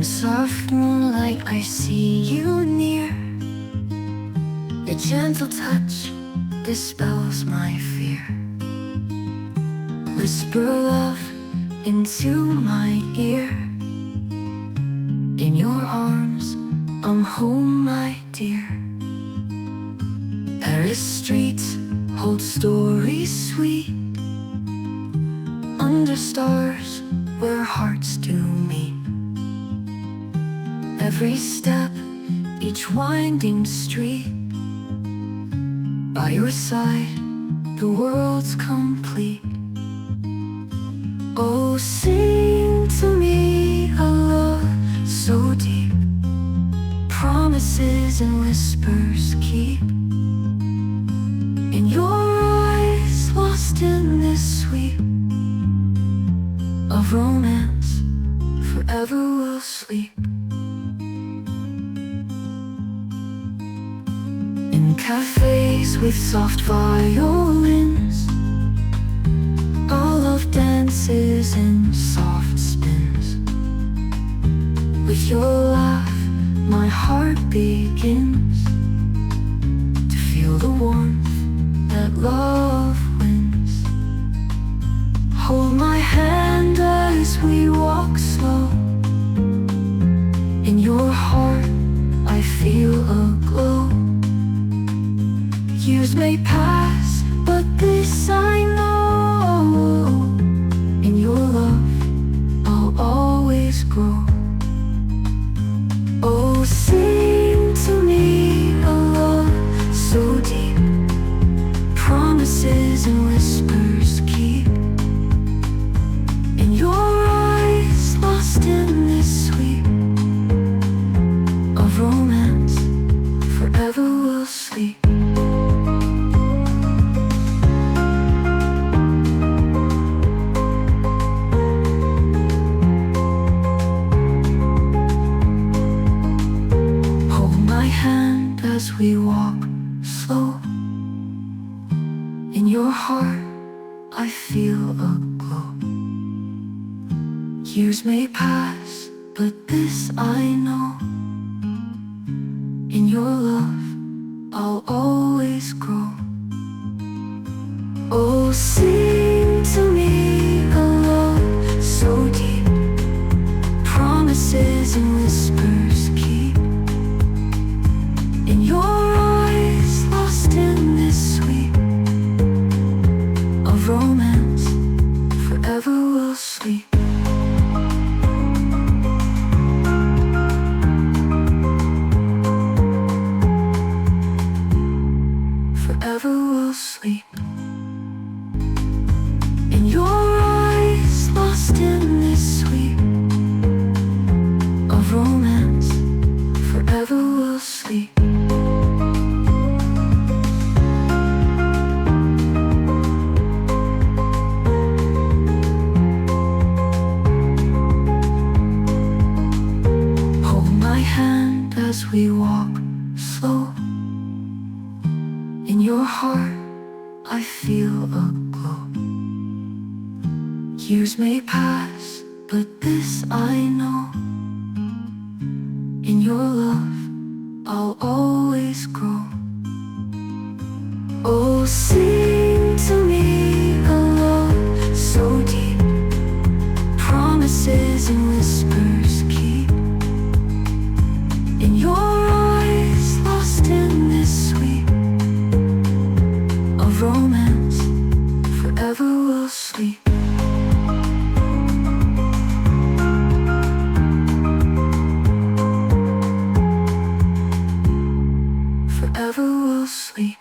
In soft moonlight I see you near. Your gentle touch dispels my fear. Whisper love into my ear. In your arms I'm home, my dear. Paris streets hold stories sweet, under stars where hearts do meet. Every step, each winding street, by your side, the world's complete. Oh, sing to me a love so deep, promises and whispers keep. In your eyes, lost in this sweep of romance, forever we'll sleep. In cafes with soft violins, our love dances in soft spins. With your laugh, my heart begins to feel the warmth that love wins. Hold my hand as we walk slow. In your heart, I feel a glow. Years may pass, but this I know. In your love, I'll always grow. Oh, sing to me a love so deep, promises and whispers keep. In your eyes, lost in this sweep of romance, forever we'll sleep. As we walk slow, in your heart I feel a glow. Years may pass, but this I know. In your love I'll always grow. Oh, sing to me a love so deep, promises and whispers keep. In your eyes, lost in this sweep of romance, forever we'll sleep. Forever we'll sleep. In your eyes, lost in this sweep of romance, forever we'll sleep. As we walk slow, in your heart I feel a glow. Years may pass, but this I know. In your love I'll always grow. Oh, sing to me a love so deep, promises and whispers keep. In your eyes, lost in this sweep of romance, forever we'll sleep. Forever we'll sleep.